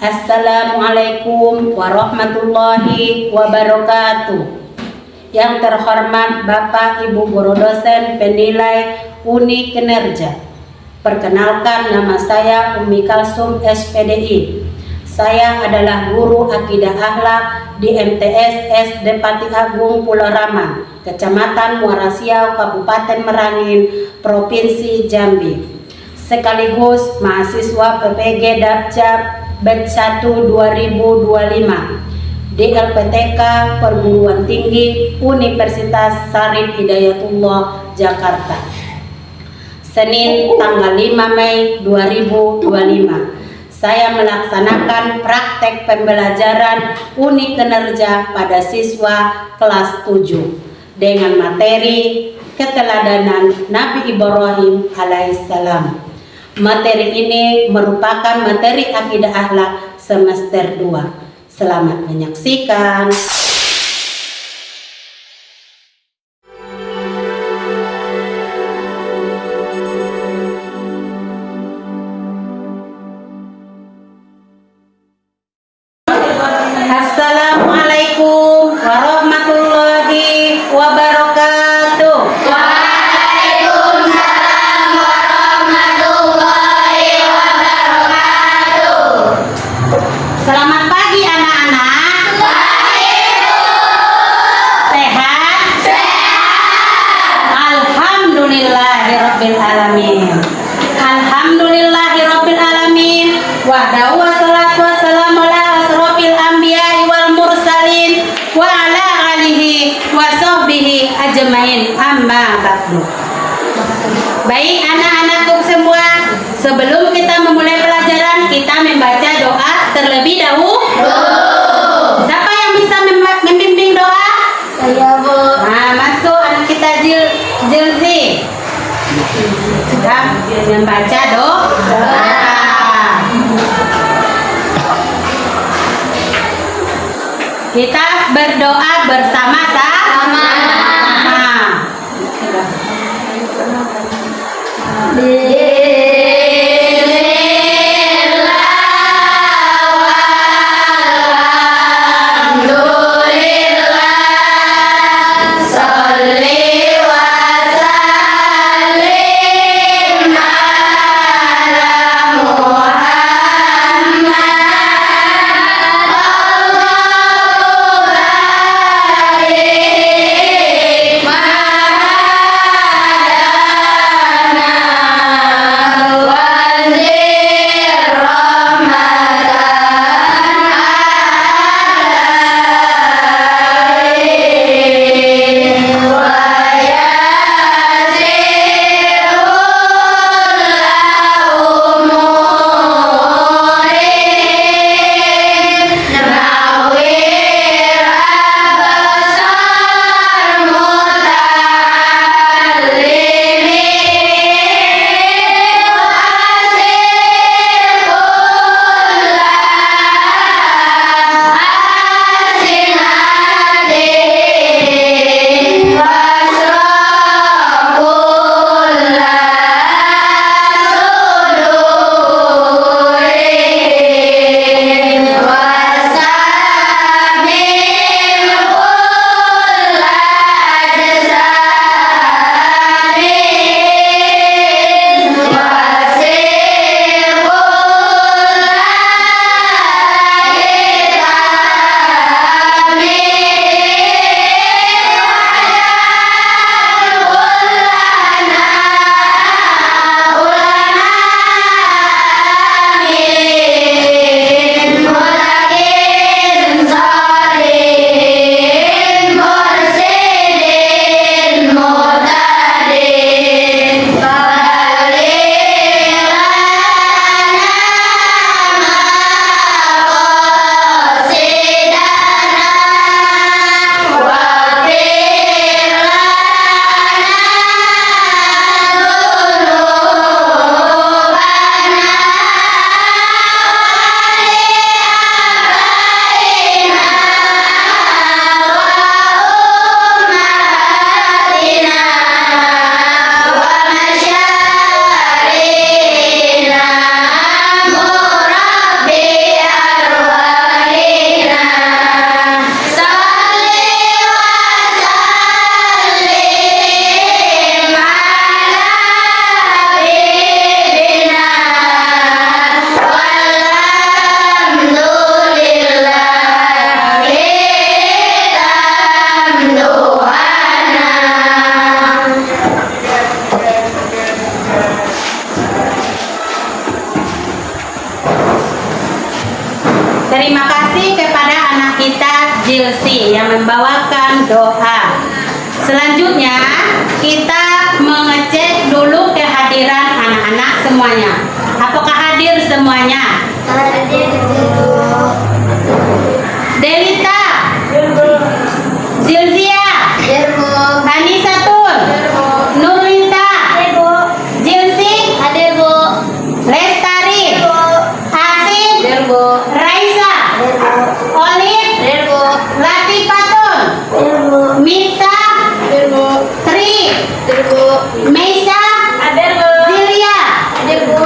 Assalamualaikum warahmatullahi wabarakatuh. Yang terhormat Bapak Ibu Guru Dosen Penilai Uni Kinerja. Perkenalkan, nama saya Umi Kalsum SPDI. Saya adalah guru akidah akhlak di MTS SD Pati Agung Pulau Rama, Kecamatan Muara Siau, Kabupaten Merangin, Provinsi Jambi. Sekaligus mahasiswa PPG Dapjab Batch 1 2025 di LPTK Perguruan Tinggi Universitas Syarif Hidayatullah Jakarta. Senin tanggal 5 Mei 2025 saya melaksanakan praktek pembelajaran Uni Kinerja pada siswa kelas 7 dengan materi keteladanan Nabi Ibrahim alaihissalam. Materi ini merupakan materi akidah akhlak semester 2. Selamat menyaksikan. Assalamualaikum warahmatullahi wabarakatuh. Waalaikumsalam warahmatullahi wabarakatuh. Selamat pagi anak-anak. Sehat? Sehat. Alhamdulillahirabbil alamin. Alhamdulillahirabbil alamin. Wahdahu wassalatu wassalamu ala asrofil anbiya'i wal mursalin wa ala alihi wa sahbihi ajmain, amma ba'du. Baik anak-anakku semua, sebelum kita memulai pelajaran, kita membaca doa terlebih dahulu. Siapa yang bisa membimbing doa? Saya, Bu. Nah, masuk anak kita Zilzi. Sudah membaca doa. Kita berdoa bersama-sama. doa. Selanjutnya kita mengecek dulu kehadiran anak-anak semuanya. Apakah hadir semuanya? Hadir. Delita, Zilzia, Hadir, Bu. Anisatul, Nurlita, Jilsi, Hadir, Bu. Lestari, Asin, Hadir, Bu. Raisa, Hadir, Bu. Olip, Hadir, Bu. Latifatun, Hadir, Bu. Mita, Hadir, Bu. Tri, Hadir, Bu. Meisa, Hadir, Bu. Zilia, Hadir, Bu.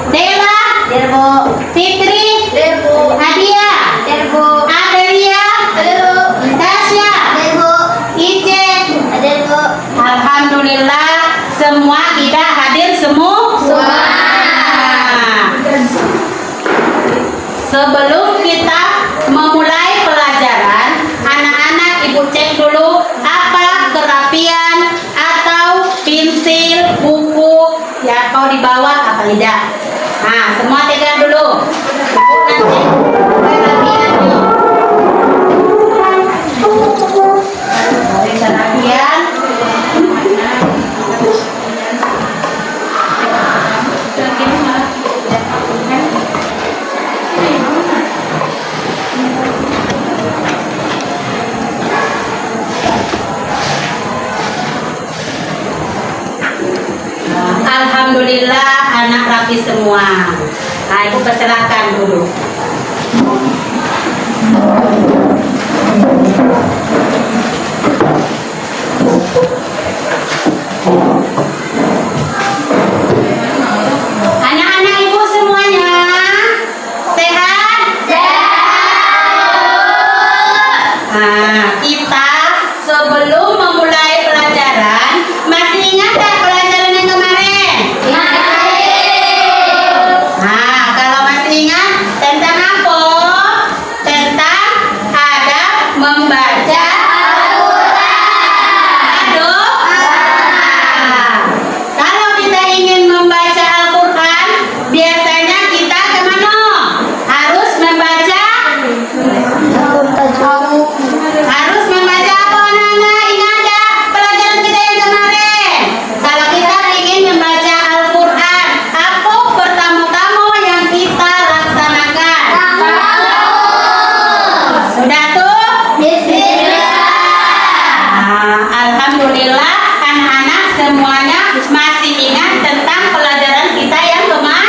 Dela, Hadir, Bu. Fitri, Hadir, Bu. Adia, Hadir, Bu. Adelia, Hadir, Bu. Tasya, Hadir, Bu. Ice. Hadir, Bu. Alhamdulillah semua kita hadir semua. Sebelum kita memulai pelajaran, anak-anak ibu cek dulu apa kerapian atau pensil, buku ya kau dibawa apa tidak. Nah, semua pegang dulu. Ibu nanti kerapiannya. Kerapian. Alhamdulillah anak rapi semua. Nah, ibu persilahkan dulu. Anak-anak ibu semuanya sehat? Nah, kita sebelum memulai pelajaran masih ingat tak pelajaran yang kemarin? Nah, kalau masih ingat tentang apa? Tentang adab membaca doa. Kalau kita ingin membaca Al-Quran, biasanya kita kemana? Harus membaca apa anak-anak? Ingat gak pelajaran kita yang kemarin? Kalau kita ingin membaca Al-Quran, apa pertama-tama yang kita laksanakan? Sudah tuh? Nah, alhamdulillah anak-anak semuanya masih ingat tentang pelajaran kita yang kemarin.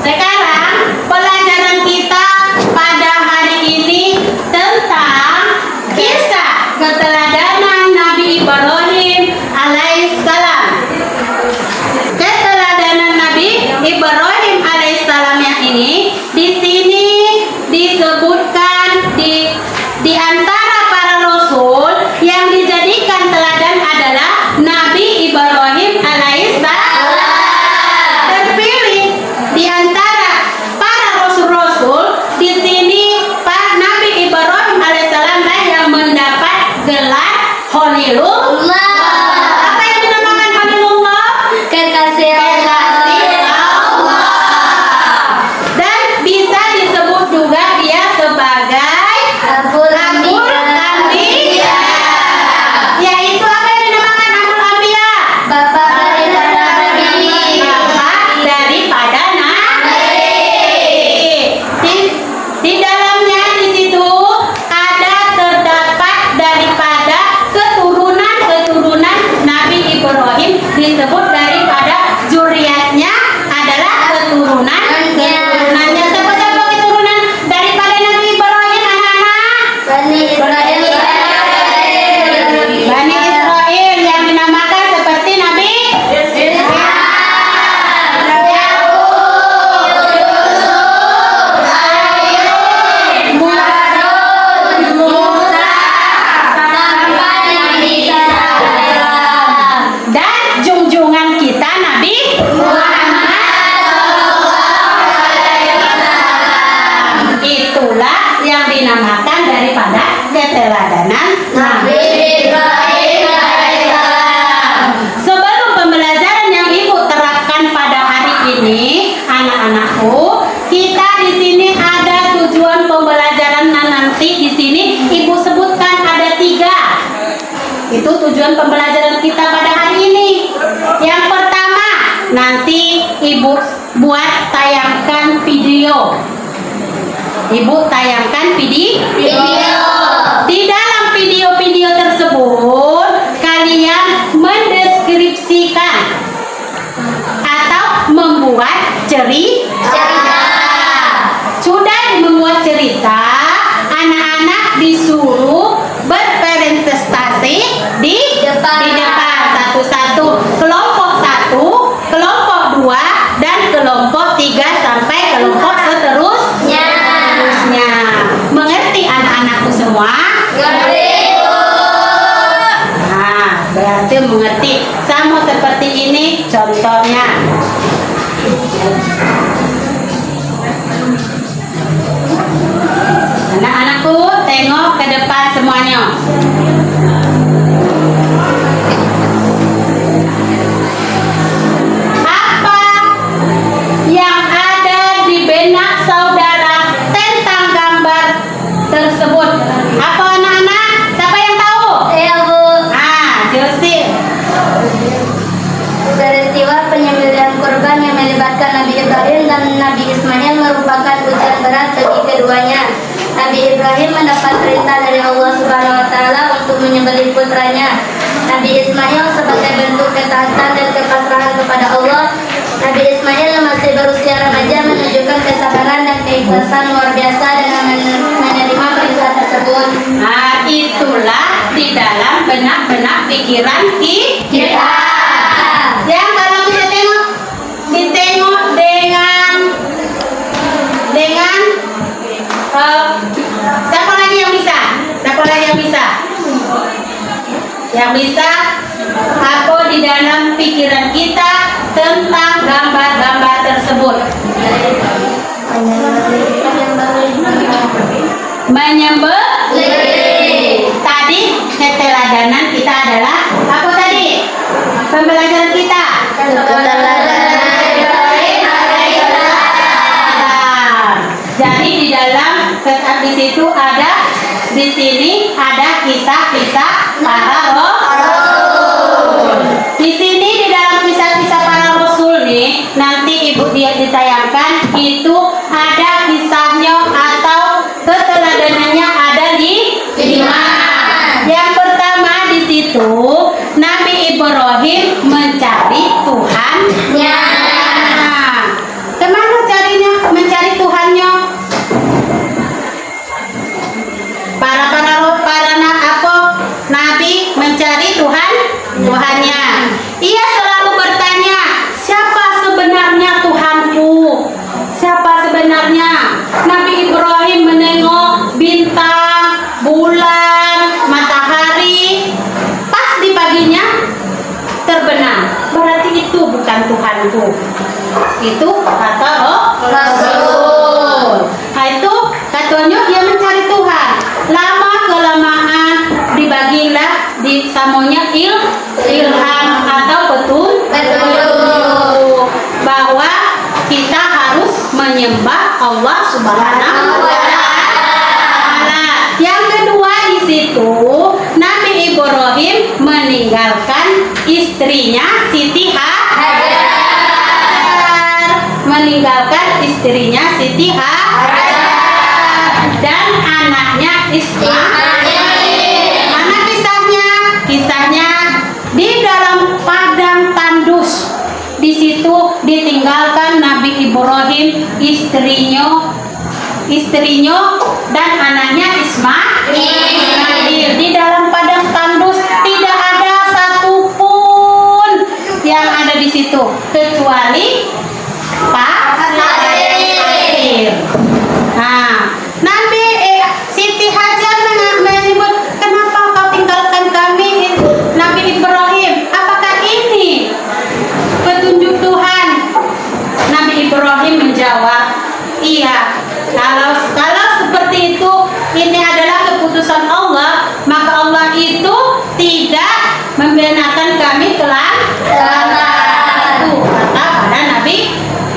Sekarang pelajaran kita pada hari ini tentang kisah keteladanan Nabi Ibrahim alaihissalam. Keteladanan Nabi Ibrahim alaihissalam yang ini di sini disebutkan di antara para rasul yang dijadikan teladan adalah Nabi Ibrahim alaihissalam. Terpilih di antara para rasul-rasul di sini Pak Nabi Ibrahim alaihissalam lah yang mendapat gelar Khalilullah. Apa yang dinamakan Khalilullah? Kekasih Kekasih Allah. Dan tujuan pembelajaran kita pada hari ini. Yang pertama, nanti Ibu buat tayangkan video. Ibu tayangkan video. Di dalam video-video tersebut, kalian mendeskripsikan atau membuat cerita. Sudah membuat cerita, anak-anak disuruh berpresentasi di depan satu-satu, kelompok 1, kelompok 2, dan kelompok 3 sampai kelompok seterusnya. Mengerti anak-anakku semua? Nah, berarti mengerti. Sama seperti ini contohnya. Anak-anakku, tengok ke depan semuanya. Apa yang ada di benak saudara tentang gambar tersebut? Apa anak-anak? Siapa yang tahu? Saya, Bu. Josie. Peristiwa penyembelihan kurban yang melibatkan Nabi Ibrahim dan Nabi Ismail merupakan ujian berat bagi keduanya. Nabi Ibrahim mendapat perintah dari Allah Subhanahu wa taala untuk menyembelih putranya. Nabi Ismail sebagai bentuk ketaatan dan kepasrahan kepada Allah. Nabi Ismail masih berusia remaja menunjukkan kesabaran dan keikhlasan luar biasa dengan menerima perintah tersebut. Nah, itulah di dalam benak-benak pikiran kita. Yang kalau kita ditengok dengan siapa lagi yang bisa? Yang bisa apa di dalam pikiran kita tentang gambar-gambar tersebut? Menyembelih. Tadi keteladanan kita adalah apa tadi? Pembelajaran kita. Jadi di dalam di situ di sini ada kisah-kisah para rasul. Di sini di dalam kisah-kisah para rasul nih, nanti Ibu dia ditayangkan itu ada kisahnya atau keteladanannya ada di 5. Yang pertama di situ Nabi Ibrahim mencari Tuhannya. Kemana mencari Tuhannya? Nabi mencari Tuhannya. Ia selalu bertanya, siapa sebenarnya Tuhanku? Siapa sebenarnya? Nabi Ibrahim menengok bintang, bulan, matahari. Pas di paginya terbenam. Berarti itu bukan Tuhanku. Itu kata Rasul. Nah itu katanya dia mencari Tuhan. Lama kelamaan dibagilah di samonya ilham atau petunjuk bahwa kita harus menyembah Allah Subhanahu wa taala. Yang kedua di situ Nabi Ibrahim meninggalkan istrinya Siti Hajar. Dan anaknya Ismail. Mana kisahnya? Kisahnya di dalam padang tandus. Di situ ditinggalkan Nabi Ibrahim, istrinya dan anaknya Ismail. Di dalam padang tandus tidak ada satupun yang ada di situ kecuali pasir. Nah, Siti Hajar menyebut, kenapa kau tinggalkan kami, Nabi Ibrahim? Apakah ini petunjuk Tuhan? Nabi Ibrahim menjawab, iya. Kalau seperti itu, ini adalah keputusan Allah, maka Allah itu tidak membenarkan kami kelak.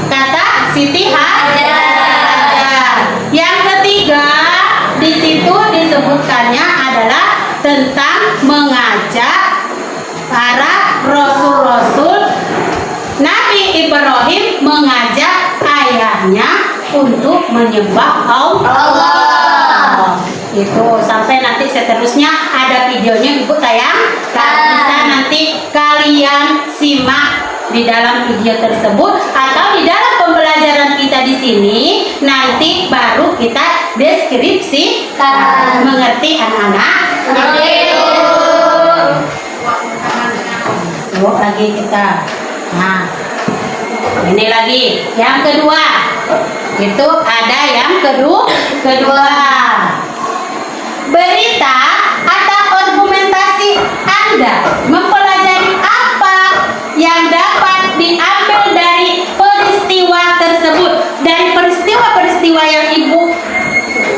Kata Siti Hajar. Yang ketiga di situ disebutkannya adalah tentang mengajak para rasul-rasul, Nabi Ibrahim mengajak ayahnya untuk menyembah Allah. Itu sampai nanti seterusnya ada videonya Ibu sayang. Kalau bisa nanti kalian simak di dalam video tersebut atau di dalam pembelajaran kita di sini, nanti baru kita deskripsikan. Mengerti anak-anak? Yuk lagi kita. Nah, ini lagi yang kedua. Itu ada yang kedua. Berita atau argumentasi Anda mempelajari apa yang dapat diambil dari peristiwa tersebut. Dari peristiwa-peristiwa yang Ibu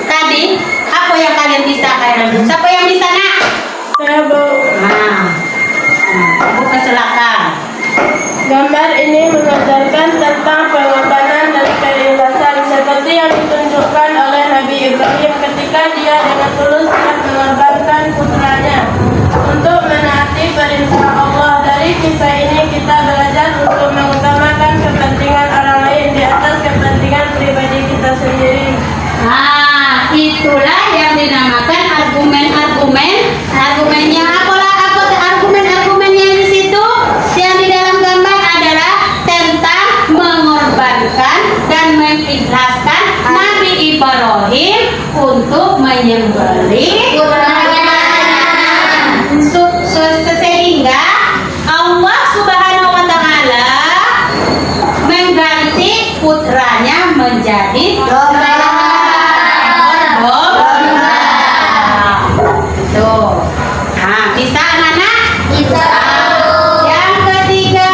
tadi, apa yang kalian bisa ambil? Siapa yang bisa nak? Saya Bu. Ibu silakan. Gambar ini mengajarkan tentang pengorbanan dan keikhlasan seperti yang ditunjukkan oleh Nabi Ibrahim ketika dia dengan tulus siap mengorbankan putranya untuk menaati perintah Allah. Dari kisah ini kita belajar untuk mengutamakan kepentingan orang lain di atas kepentingan pribadi kita sendiri. Nah, itulah yang dinamakan argumen-argumen. Argumennya apalah argumen-argumennya di situ yang di dalam gambar adalah tentang mengorbankan dan mengikhlaskan Nabi Ibrahim untuk menyembelih putranya. Sehingga Allah Subhanahu wa taala mengganti putranya menjadi domba. Tuh. Nah, bisa anak-anak? Bisa. Yang ketiga,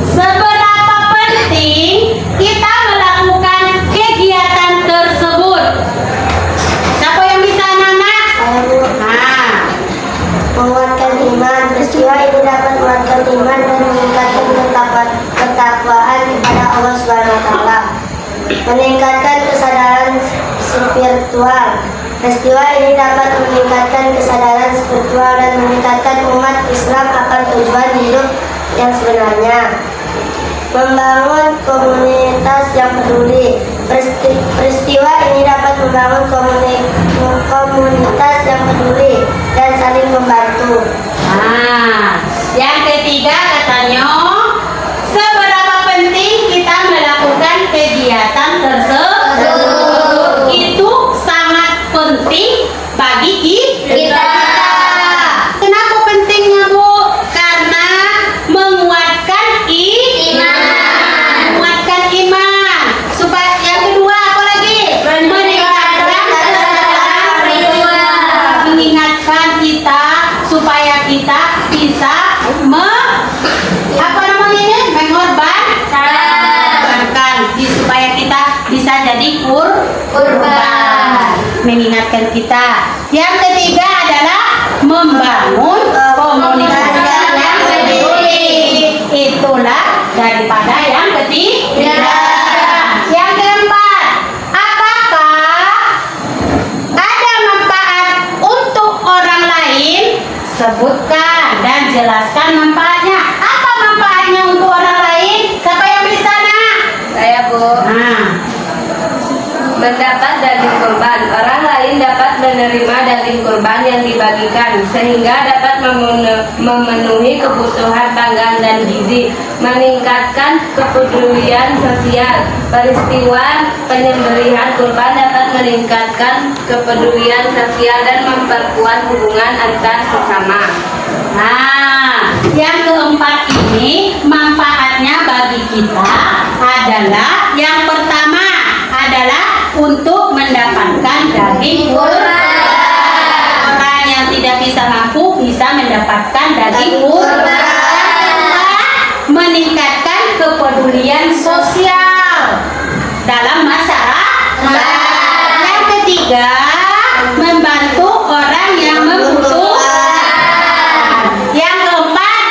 seberapa penting kita melakukan kegiatan tersebut? Siapa yang bisa anak-anak? Saya Bu. Nah, Menguatkan iman. Peristiwa ini dapat menguatkan iman dan meningkatkan ketakwaan kepada Allah Subhanahu wa taala. Meningkatkan kesadaran spiritual. Peristiwa ini dapat meningkatkan kesadaran spiritual dan meningkatkan umat Islam akan tujuan hidup yang sebenarnya. Membangun komunitas yang peduli. Peristiwa ini dapat membangun komunitas yang peduli dan saling membantu. nah, yang ketiga katanya, seberapa penting kita melakukan kegiatan tersebut? Itu sangat penting bagi kita. Kenapa pentingnya Bu? Karena menguatkan menguatkan iman. Supaya yang kedua apa lagi? Meningkatkan kesadaran spiritual. Mengingatkan kita supaya kita bisa supaya kita bisa jadi kurban. Mengingatkan kita. Yang ketiga adalah membangun komunitas yang peduli. Itulah daripada yang ketiga. Yang keempat, apakah ada manfaat untuk orang lain? Sebutkan dan jelaskan manfaatnya. Apa manfaatnya untuk orang lain? Siapa yang bisa nak? Saya Bu. Nah, Mendapat daging kurban. Orang lain dapat menerima daging kurban yang dibagikan sehingga dapat memenuhi kebutuhan pangan dan gizi, meningkatkan kepedulian sosial. Peristiwa penyembelihan kurban dapat meningkatkan kepedulian sosial dan memperkuat hubungan antar sesama. Nah, yang keempat ini manfaatnya bagi kita adalah yang pertama adalah untuk mendapatkan daging kurban. Orang yang tidak bisa mampu bisa mendapatkan daging kurban. Meningkatkan kepedulian sosial dalam masyarakat. Yang ketiga, membantu orang yang membutuhkan. Yang keempat,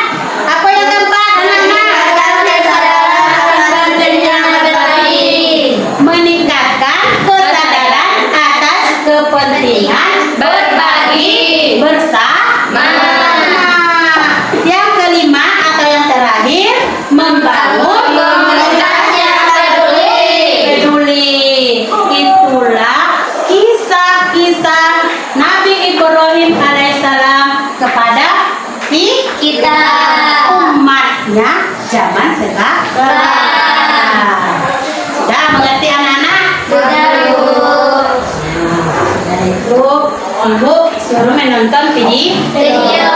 apa yang keempat anak-anak? Meningkatkan kesadaran atas kepentingan berbagi bersama. sekarang. Sudah mengerti anak-anak? Sudah, Bu. Dari itu Ibu suruh menonton Video.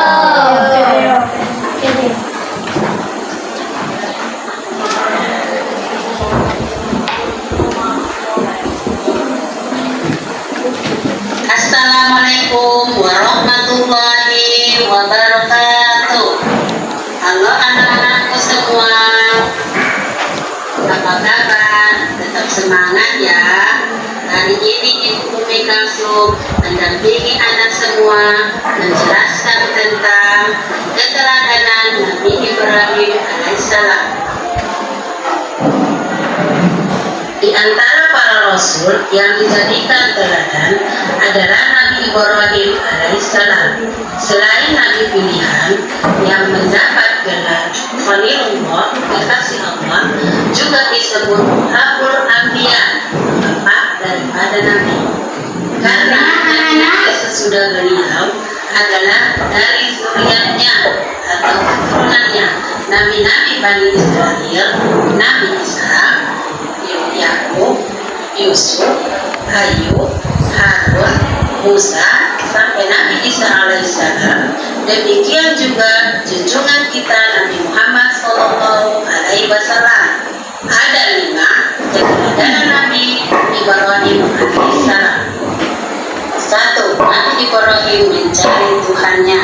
Assalamualaikum warahmatullahi wabarakatuh. Halo anak-anakku semua, apa kabar? Tetap semangat ya. Hari ini Ibu Umi Kalsum mendampingi anak semua menjelaskan tentang keteladanan Nabi Ibrahim alaihissalam. Di antara para rasul yang dijadikan teladan adalah Nabi Ibrahim alaihissalam. Selain Nabi pilihan yang mendapat gelar Khalilullah, kekasih Allah, juga disebut Abul Anbiya, bapak daripada Nabi. Karena anak sesudah beliau adalah dari zuriatnya atau keturunannya Nabi-Nabi Bani Israel, Nabi Ishak, Yakub, Yusuf, Ayub, Harun, Musa, sampai Nabi Isa alaihissalam. Demikian juga junjungan kita Nabi Muhammad sallallahu alaihi wasallam. Ada 5 keteladanan Nabi Ibrahim alaihissalam. 1. Nabi Ibrahim mencari Tuhannya.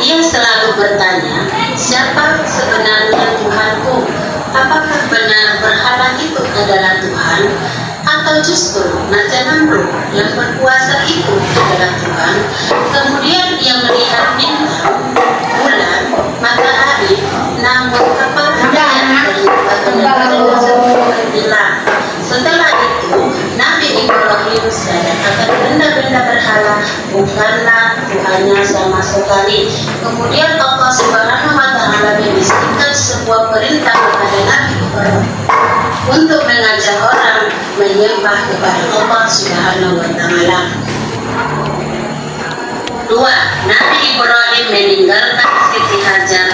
Ia selalu bertanya, siapa sebenarnya Tuhanku? Apakah benar berhala itu adalah Tuhan? Atau justru Raja Namrud yang berkuasa itu adalah Tuhan? Kemudian ia melihat bintang, bulan, matahari, namun kepadanya hilang. Setelah itu, Nabi Ibrahim sadar akan benda-benda berhala bukanlah Tuhannya sama sekali. Kemudian Allah Subhanahu wa Ta'ala membisikkan sebuah perintah kepada Nabi Ibrahim untuk mengajak orang menyembah kepada Allah Subhanahu wa Ta'ala. 2. Nabi Ibrahim meninggalkan Siti Hajar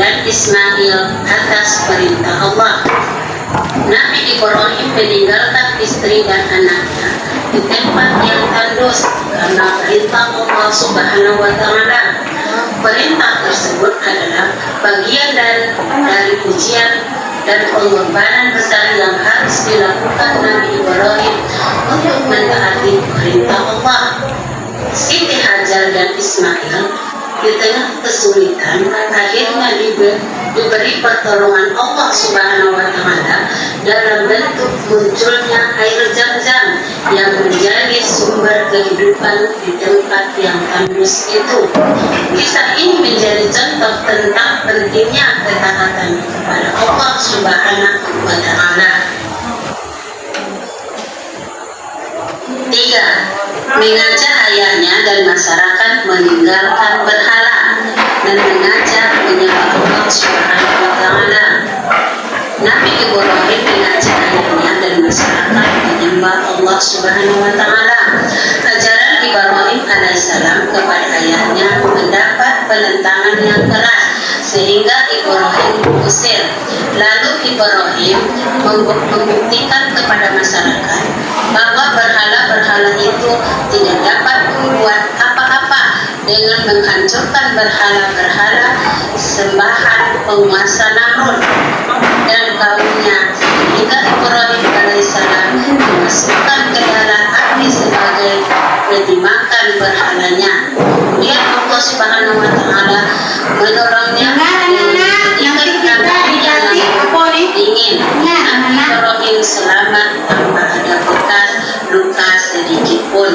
dan Ismail atas perintah Allah. Nabi Ibrahim meninggalkan istri dan anaknya di tempat yang tandus karena perintah Allah Subhanahu wa Ta'ala. Perintah tersebut adalah bagian dari ujian dan pengorbanan besar yang harus dilakukan Nabi Ibrahim untuk mentaati perintah Allah. Siti Hajar dan Ismail di tengah kesulitan akhirnya diberi pertolongan Allah Subhanahu wa Ta'ala dalam bentuk munculnya air Zam-Zam yang menjadi sumber kehidupan di tempat yang tandus itu. Kisah ini menjadi contoh tentang pentingnya ketaatan kepada Allah Subhanahu wa Ta'ala. 3. Mengajak ayahnya dan masyarakat meninggalkan berhala dan mengajak menyembah Allah Subhanahu wa Ta'ala. Nabi Ibrahim mengajak ayahnya dan masyarakat menyembah Allah Subhanahu wa Ta'ala. Ajaran Ibrahim alaihissalam kepada ayahnya mendapat penentangan yang keras sehingga Ibrahim diusir. Lalu Ibrahim membuktikan kepada masyarakat bahwa berhala-berhala itu tidak dapat membuat apa-apa dengan menghancurkan berhala-berhala sembahan penguasa Namrud dan kaumnya, hingga Ibrahim alaihissalam dimasukkan ke dalam api sebagai dimakan berhalanya. Kemudian Allah Subhanahu wa Ta'ala menolongnya Nanti kita dikasih apa nih? ingin Ibrahim selamat tanpa ada bekas luka sedikit pun.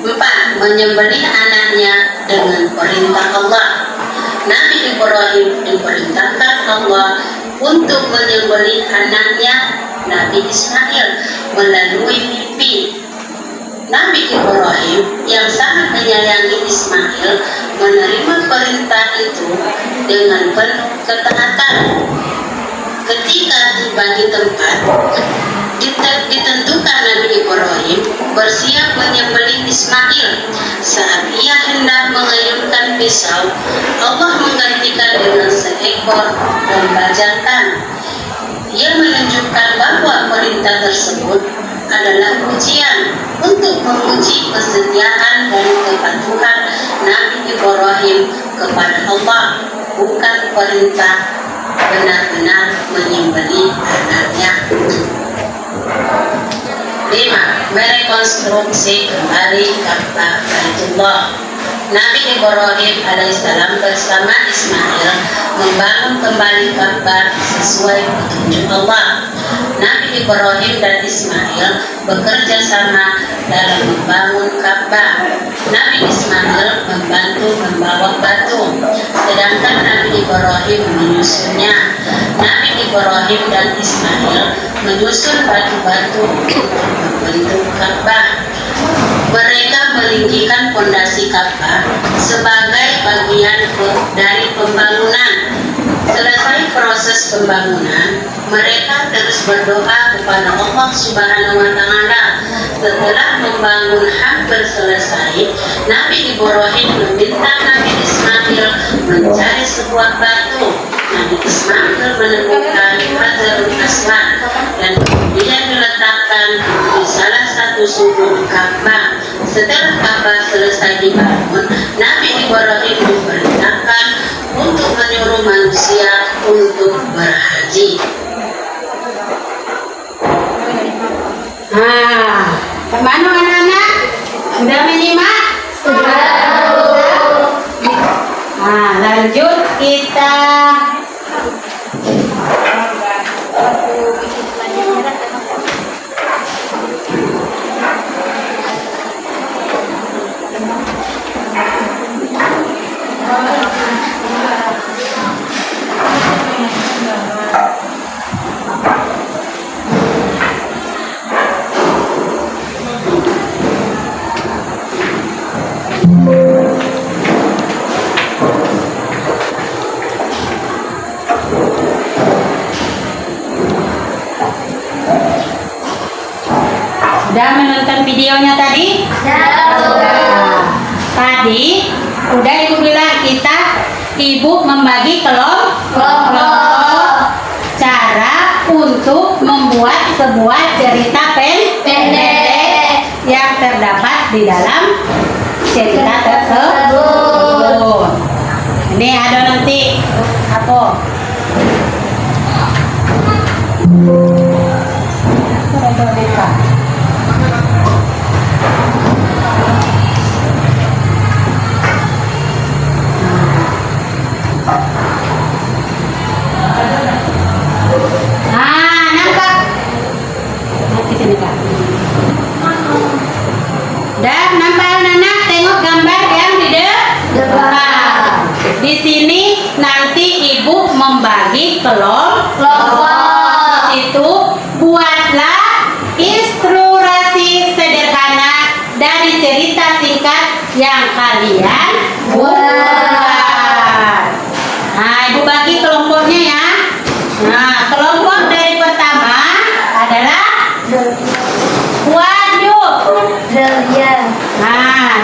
4. Menyembelih anaknya dengan perintah Allah. Nabi Ibrahim diperintahkan Allah untuk menyembelih anaknya Nabi Ismail melalui mimpi. Nabi Ibrahim yang sangat menyayangi Ismail menerima perintah itu dengan penuh ketaatan. Ketika tiba di tempat, ditentukan Nabi Ibrahim bersiap menyembelih Ismail. Saat ia hendak mengayunkan pisau, Allah menggantikan dengan seekor domba jantan. Ia menunjukkan bahwa perintah tersebut adalah ujian untuk menguji kesetiaan dan kepatuhan Nabi Ibrahim kepada Allah, bukan perintah benar-benar menyembelih anaknya. 5. Merekonstruksi kembali Ka'bah Baitullah. Nabi Ibrahim alaihissalam bersama Ismail membangun kembali Ka'bah sesuai petunjuk Allah. Nabi Ibrahim dan Ismail bekerja sama dalam membangun Ka'bah. Nabi Ismail membantu membawa batu, sedangkan Nabi Ibrahim menyusunnya. Nabi Ibrahim dan Ismail menyusun batu-batu untuk membentuk Ka'bah. Mereka meninggikan pondasi Ka'bah sebagai bagian dari pembangunan. Selesai proses pembangunan, mereka terus berdoa kepada Allah Subhanahu wa Ta'ala. Setelah membangun hampir selesai, Nabi Ibrahim meminta Nabi Ismail mencari sebuah batu. Nabi Ismail menemukan Hajarul Aswad dan kemudian diletakkan di salah satu sudut Ka'bah. Setelah Ka'bah selesai dibangun, Nabi Ibrahim diperintahkan untuk menyuruh manusia untuk berhaji. Kemana anak-anak? Sudah menyimak? Lanjut kita Sudah menonton videonya tadi? Tadi udah ibu bilang ibu membagi kelompok cara untuk membuat sebuah cerita pendek yang terdapat di dalam cerita tersebut. Ini ada nanti apa? Nampak? Di sini Kak. Dan nampak anak-anak, tengok gambar yang di depan. Di sini nanti ibu membagi kelompok. Itu buatlah ilustrasi sederhana dari cerita singkat yang kalian buat. Ibu bagi kelompoknya ya. Kelompok dari pertama adalah waduk.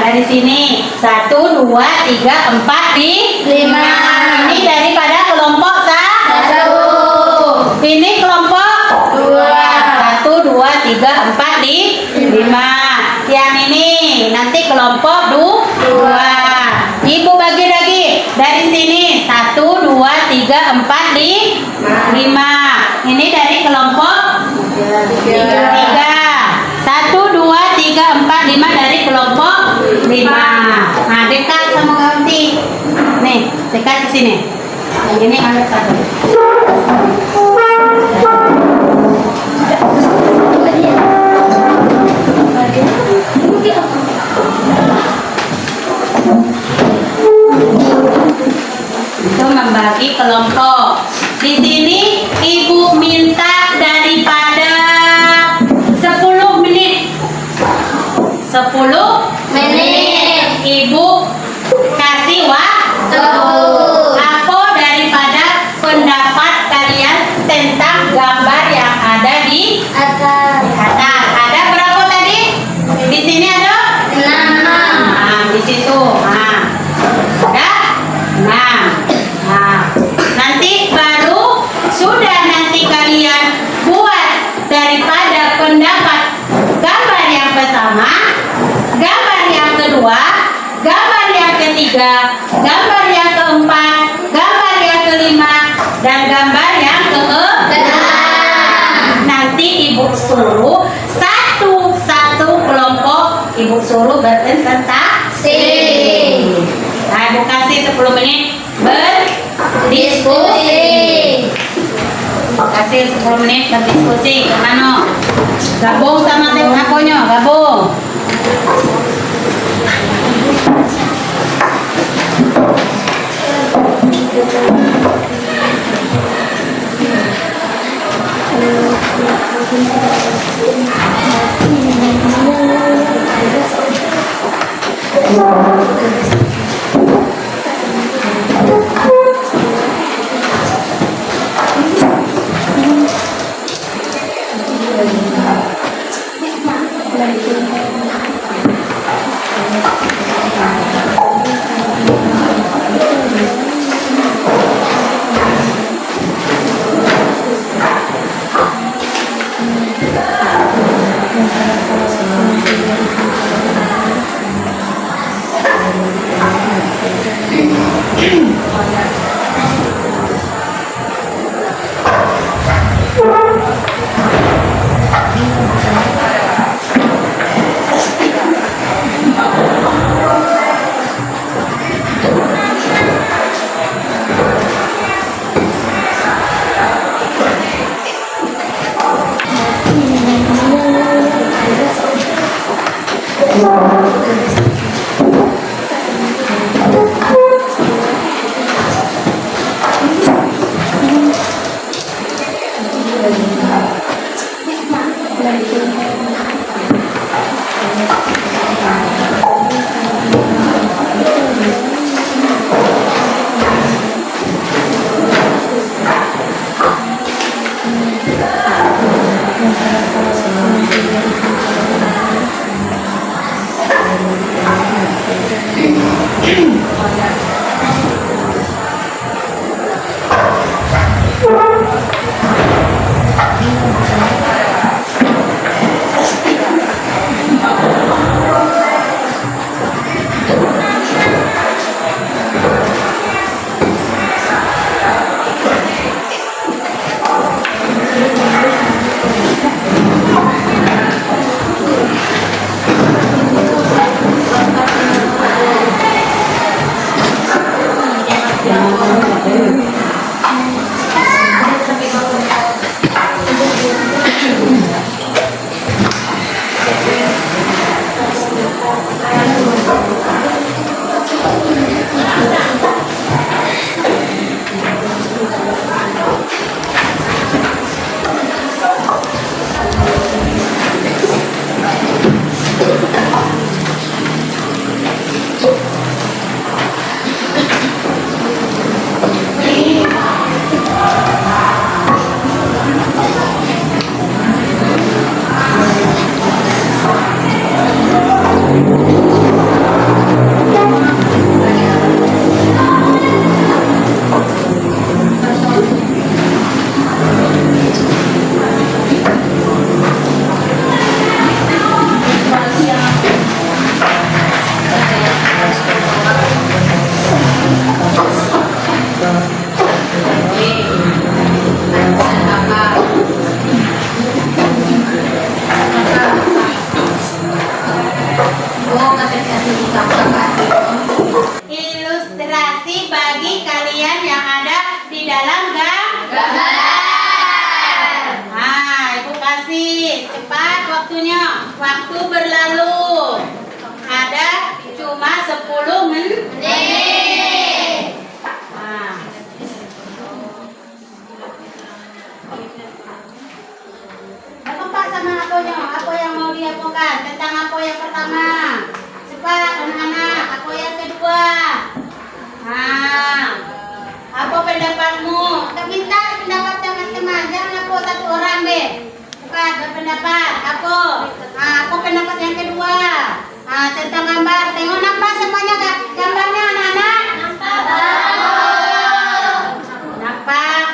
Dari sini 1, 2, 3, 4, 5. Ini daripada kelompok 1. Ini kelompok 2. 1, 2, 3, 4, 5. Yang ini nanti kelompok 2. Ibu bagi lagi dari sini 1, 2, 3, 4, 5. Ini dari kelompok 3. 1, 2, 3, 4, 5 dari kelompok 5. Dekat sama ganti. Nih, dekat ke sini. Yang ini ambil 1. Itu membagi kelompok. Di sini ibu minta daripada 10 menit. 10 menit. Ibu kasih waktu. Apa daripada pendapat kalian ketiga, gambar yang keempat, gambar yang kelima, dan gambar yang keenam. Nanti ibu suruh satu-satu kelompok, ibu suruh berpresentasi. Nah, ibu kasih 10 menit berdiskusi. Kasih 10 menit berdiskusi. Kemana? Gabung sama tim akonya, gabung. Ilustrasi bagi kalian yang ada di dalam gambar. Nah, ibu kasih cepat waktunya. Waktu berlalu. Ada cuma 10 menit. Nah. Apa sama aponya? Apa yang mau diapokan? Tentang apa yang pertama? Cepat anak-anak. Apa yang kedua? Nah, apa pendapatmu? Kita minta pendapat teman-teman. Jangan aku satu orang deh. Bukan berpendapat. Apa? Nah, apa pendapat yang kedua? Nah, tentang gambar. Tengok nampak semuanya gambarnya anak-anak? Nampak?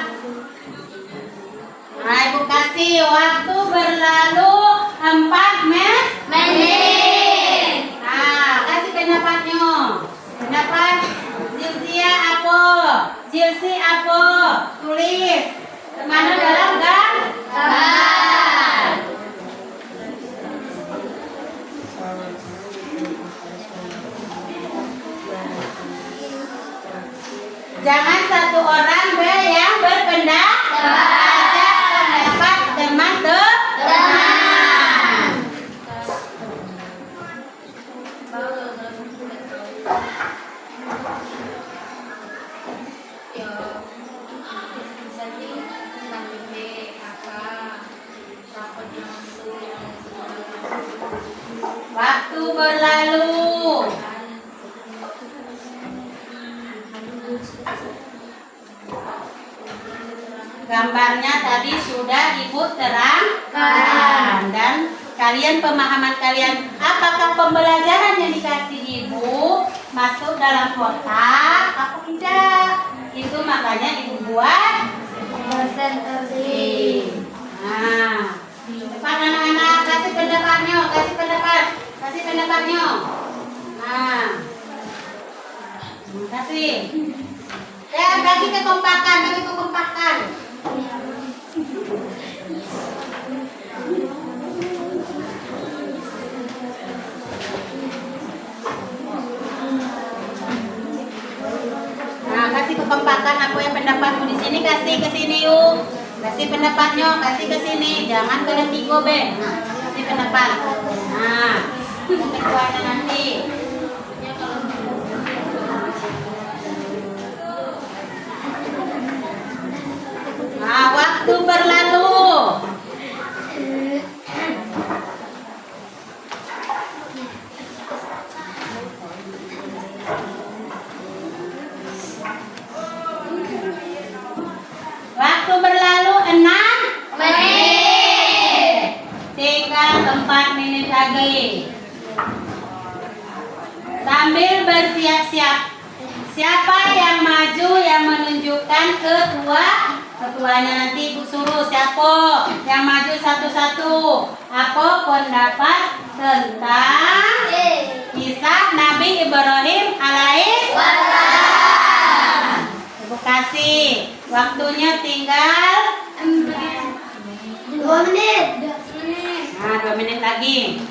Nah, ibu kasih waktu berlalu 4 menit. Nah, kasih pendapatnya. Pendapat berlalu. Gambarnya tadi sudah Ibu terangkan dan kalian pemahaman kalian apakah pembelajaran yang dikasih Ibu masuk dalam kotak apa tidak? Itu makanya Ibu buat presentasi. Nah, depan anak-anak kasih pendapatnya, kasih pendapatnya. Nah, kasih. Ya, bagi kekompakan. Nah, kasih kekompakan apa yang pendapatmu di sini kasih ke sini yuk. Kasih pendapatnya, kasih ke sini. Jangan kalian tigo be. Nah, kasih pendapat. Nah, ketuanya nanti. Nah, waktu berlalu. Waktu berlalu 6 menit. Tinggal 4 menit lagi. Sambil bersiap-siap. Siapa yang maju yang menunjukkan ketuanya nanti Ibu suruh siapa yang maju satu-satu. Apa pendapat tentang kisah Nabi Ibrahim alaihissalam? Ibu kasih waktunya tinggal 2 menit. Nah, 2 menit lagi.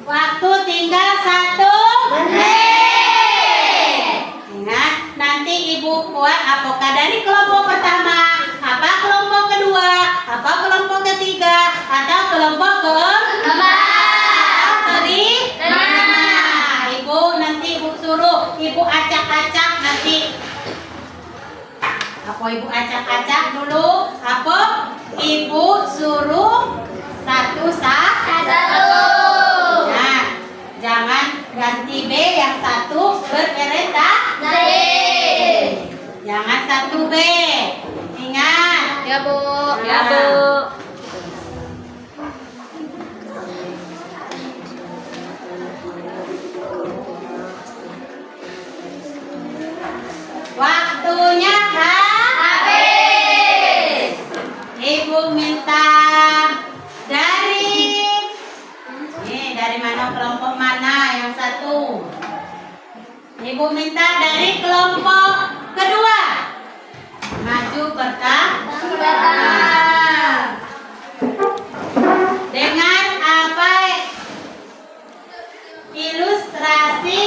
Waktu tinggal 1 menit. Ingat, nanti Ibu buat apakah dari kelompok pertama, apa kelompok kedua, apa kelompok ketiga, atau kelompok keempat. Nah, Ibu nanti Ibu suruh, Ibu acak-acak nanti. Apa Ibu acak-acak dulu? Apa? Ibu suruh satu-satu. Nah, jangan ganti B yang satu berorientasi. Jangan 1B. Ingat. Ya Bu. Ya Bu. Waktunya habis. Ibu minta dari mana kelompok mana yang satu? Ibu minta dari kelompok kedua. Maju pertama. Dengan apa ilustrasi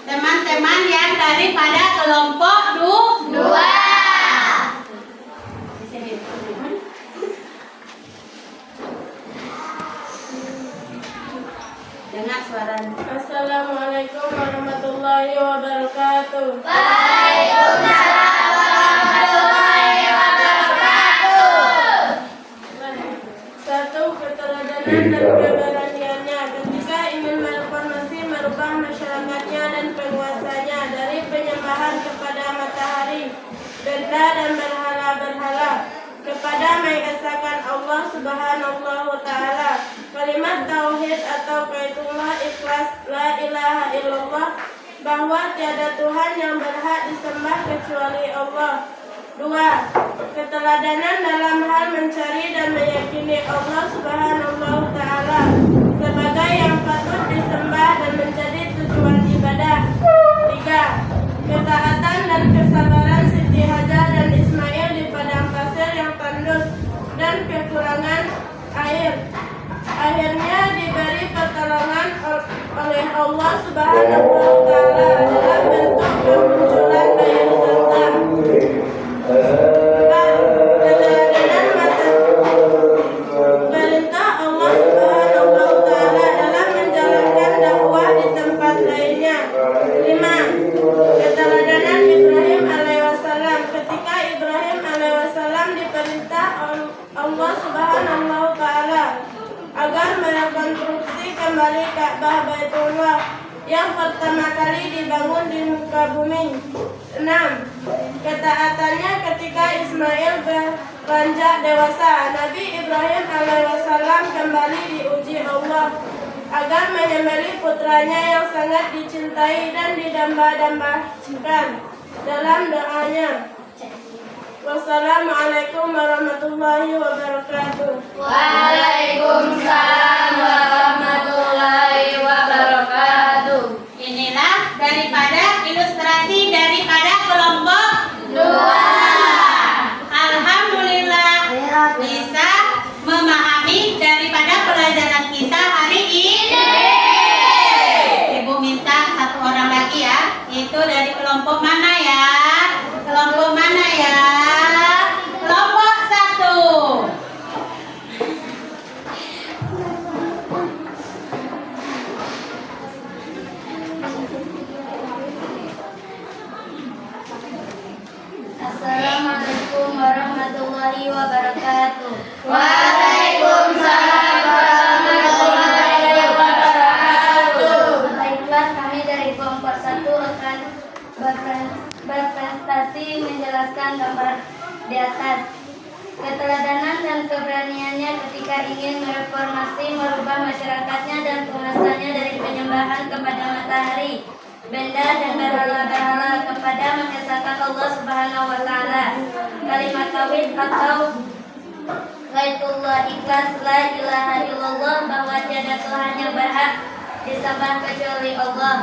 teman-teman teman yang daripada kelompok dua. Dengar suaranya. Assalamualaikum warahmatullahi wabarakatuh. Satu, keteladanan dan keberaniannya ketika ingin mereformasi merubah masyarakatnya dan penguasanya dari penyembahan kepada matahari, benda dan berhala-berhala kepada mengesahkan Allah Subhanahu wa Ta'ala. Kalimat tauhid atau kaitullah ikhlas la ilaha illallah, bahwa tiada Tuhan yang berhak disembah kecuali Allah. 2. Keteladanan dalam hal mencari dan meyakini Allah Subhanahu wa Ta'ala sebagai yang patut disembah dan menjadi tujuan ibadah. 3. Ketaatan dan kesabaran Siti Hajar dan Ismail di padang pasir yang tandus dan kekurangan air. Akhirnya diberi pertolongan oleh Allah Subhanahu wa Ta'ala dalam bentuk kemunculan air Zam-Zam. Perintah Allah Subhanahu wa Ta'ala dalam menjalankan dakwah di tempat lainnya. 5. Keteladanan Ibrahim alaihissalam ketika Ibrahim alaihissalam diperintah Allah Subhanahu wa Ta'ala agar merekonstruksi kembali Ka'bah Baitullah yang pertama kali dibangun di muka bumi. 6. Ketaatannya ketika Ismail beranjak dewasa. Nabi Ibrahim alaihissalam kembali diuji Allah agar menyembelih putranya yang sangat dicintai dan didamba-dambakan dalam doanya. Wassalamualaikum warahmatullahi wabarakatuh. Waalaikumsalam warahmatullahi wabarakatuh. Inilah daripada ilustrasi daripada kelompok 2. Alhamdulillah bisa memahami daripada pelajaran kita hari ini. Ibu minta satu orang lagi ya. Itu dari kelompok mana ya? Kelompok mana ya? Kelompok 1. Assalamualaikum warahmatullahi wabarakatuh. Waalaikumsalam warahmatullahi wabarakatuh. Baiklah, kami dari kelompok 1 akan berprestasi menjelaskan gambar di atas. Keteladanan dan keberaniannya ketika ingin mereformasi merubah masyarakatnya dan penguasanya dari penyembahan kepada matahari, benda dan berhala-berhala kepada mengesahkan Allah Subhanahu wa Ta'ala. Kalimat tauhid atau kaitullah ikhlas la ilaha illallah, bahwa tiada Tuhan yang berhak disembah kecuali Allah.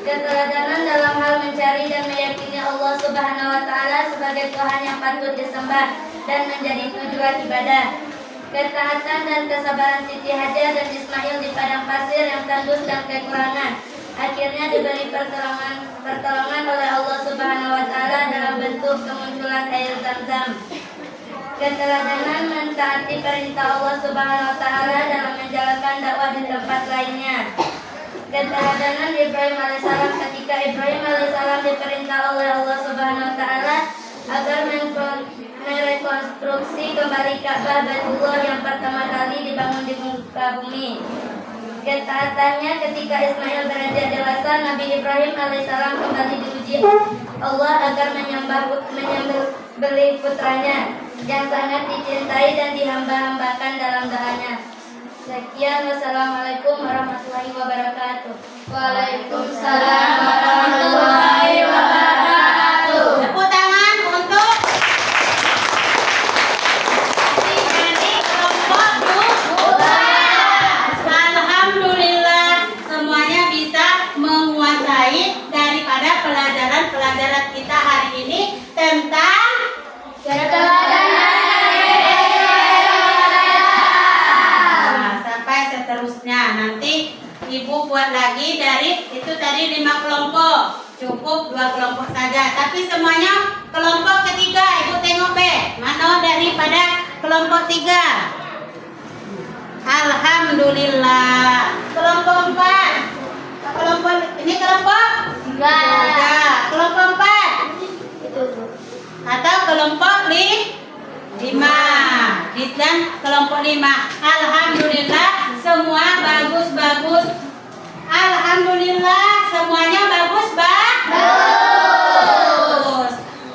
Keteladanan dalam hal mencari dan meyakini Allah Subhanahu wa Ta'ala sebagai Tuhan yang patut disembah dan menjadi tujuan ibadah. Ketaatan dan kesabaran Siti Hajar dan Ismail di padang pasir yang tandus dan kekurangan. Akhirnya diberi pertolongan oleh Allah Subhanahu wa Ta'ala dalam bentuk kemunculan air Zam-Zam. Keteladanan mentaati perintah Allah Subhanahu wa Ta'ala dalam menjalankan dakwah di tempat lainnya. Keteladanan Ibrahim alaihissalam ketika Ibrahim alaihissalam diperintah oleh Allah Subhanahu wa Ta'ala agar merekonstruksi kembali Ka'bah Baitullah yang pertama kali dibangun di muka bumi. Ketaatannya ketika Ismail beranjak dewasa. Nabi Ibrahim alaihissalam kembali diuji Allah agar menyembelih putranya yang sangat dicintai dan dihamba-hambakan dalam doanya. Sekian, wassalamualaikum warahmatullahi wabarakatuh. Waalaikumsalam warahmatullahi wabarakatuh. Tepuk tangan untuk adik-adik kelompok 2. Alhamdulillah semuanya bisa menguasai daripada pelajaran-pelajaran kita hari ini tentang Keteladanan. Nah, sampai seterusnya nanti Ibu buat lagi dari itu tadi 5 kelompok. Cukup 2 kelompok saja. Tapi semuanya kelompok ketiga. Ibu tengok mana daripada kelompok 3. Alhamdulillah. Kelompok 4. Kelompok ini kelompok 3. Kelompok 4. Atau kelompok 5. Dan kelompok 5. Alhamdulillah semua bagus-bagus. Alhamdulillah semuanya bagus.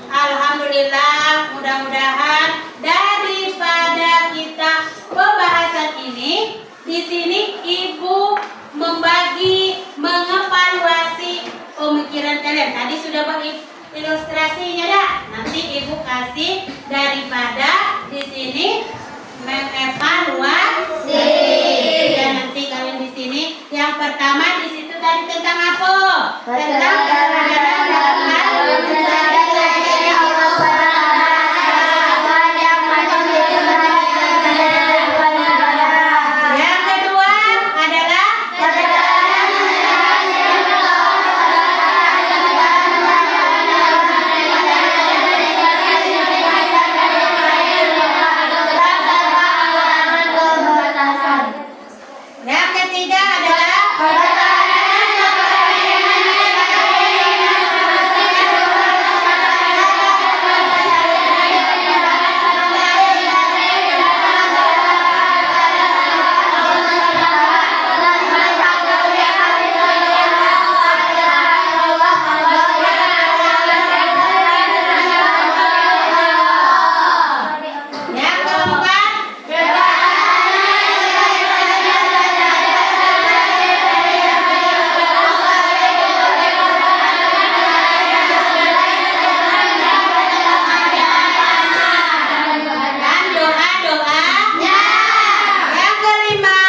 Alhamdulillah, mudah-mudahan daripada kita pembahasan ini di sini Ibu membagi, mengevaluasi pemikiran kalian. Tadi sudah bagi ilustrasinya dah. Nanti Ibu kasih daripada di sini mengevaluasi. Dan nanti kalian di sini yang pertama di situ tadi tentang apa? Tentang keberadaan dalam hal yang kedua adalah yang ketiga adalah yang keempat dan doa-doa. Yang kelima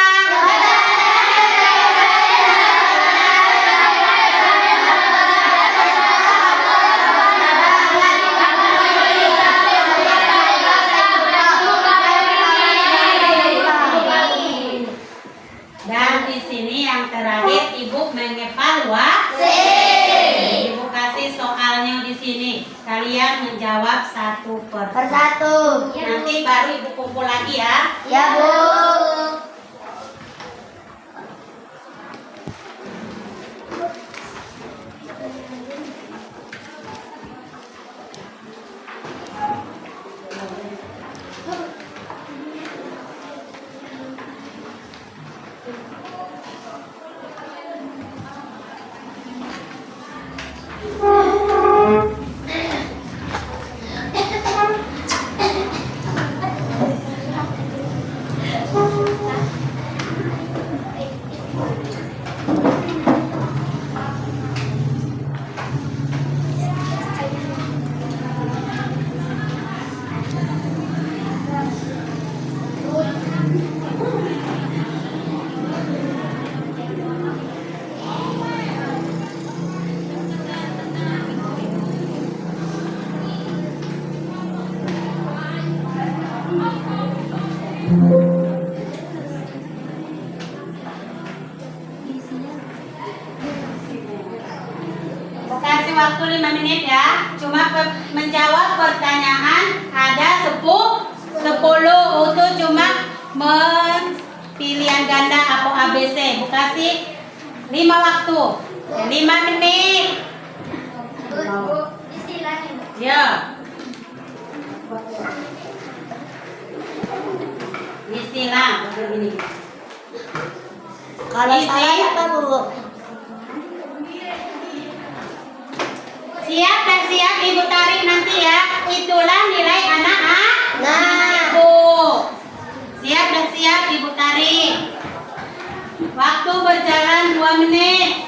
dan di sini yang terakhir Ibu mengevaluasi. Ibu kasih soalnya di sini. Kalian menjawab satu per Persatu. Nanti baru Ibu kumpul lagi ya. Ya, Bu. Kasih waktu 5 menit ya. Cuma menjawab pertanyaan ada 10 itu cuma pilihan ganda atau ABC. Bu kasih 5 waktu. 5 menit. Ya. Istilah begini. Kalau salah apa, Bu? Siap dan siap Ibu tarik nanti ya. Itulah nilai anak Ibu. Siap dan siap Ibu tarik. Waktu berjalan 2 menit.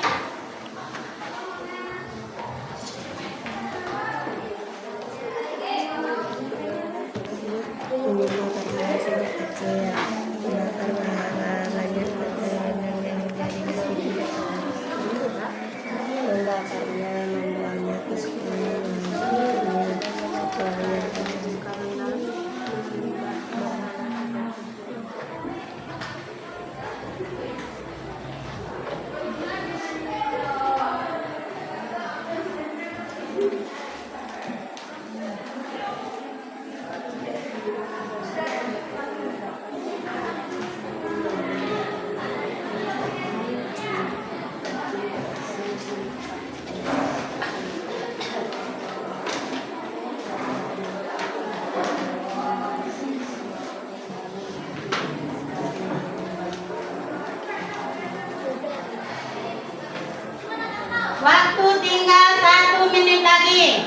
Waktu tinggal 1 menit lagi.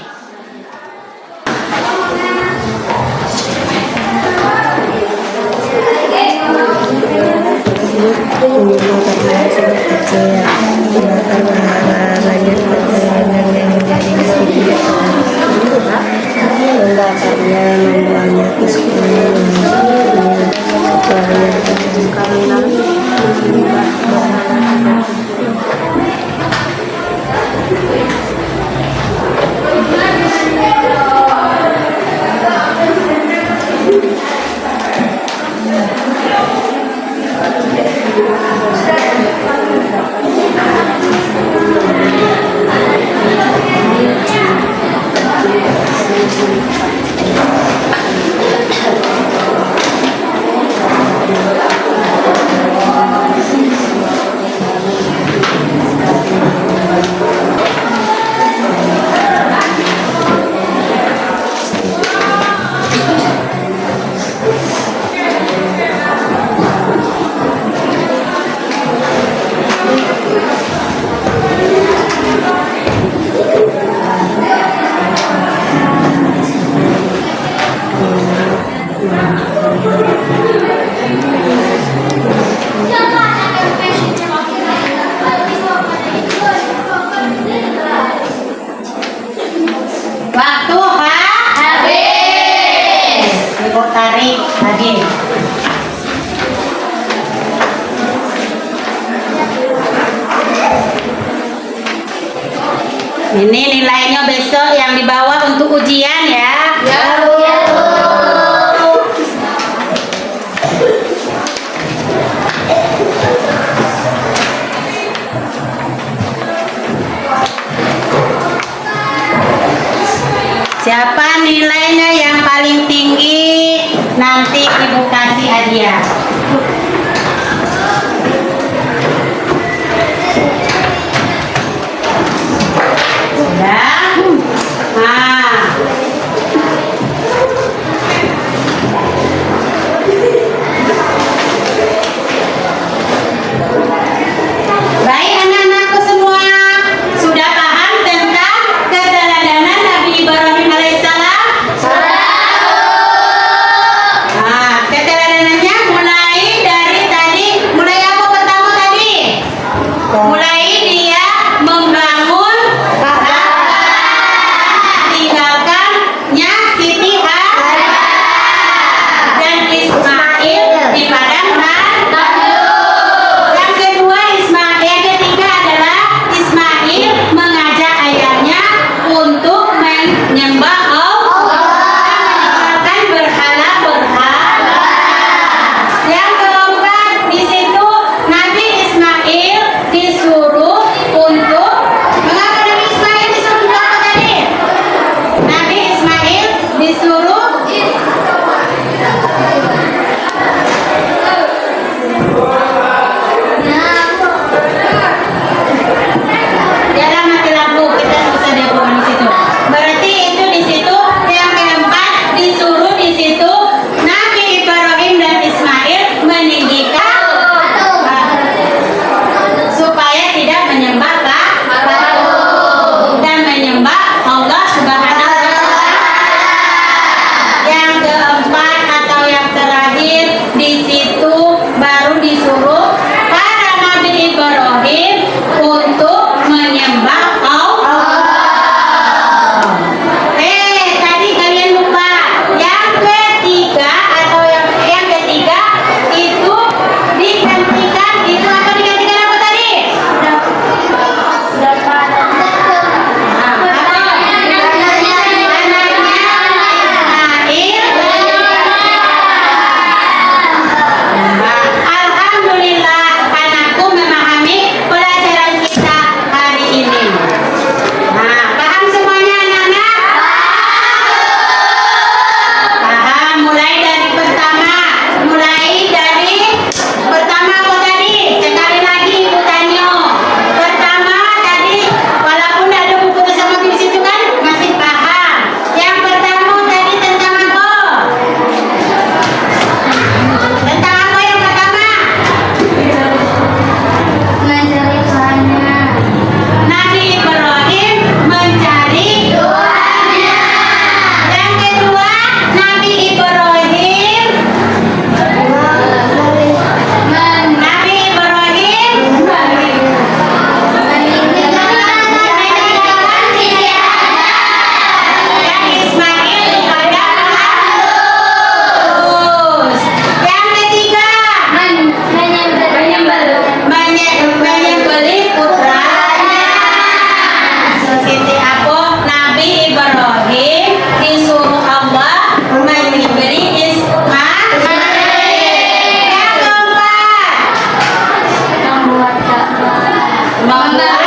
Waktu habis. Ibu tarik lagi. Ini nilainya besok yang dibawa untuk ujian ya. Ya, Bu. Siapa nilainya yang paling tinggi, nanti ibu kasih hadiah. Sudah? Nah. Baik anak-anakku semua, sudah paham tentang keteladanan Nabi Ibrahim alaihissalam? Nah, keteladanannya mulai Membawa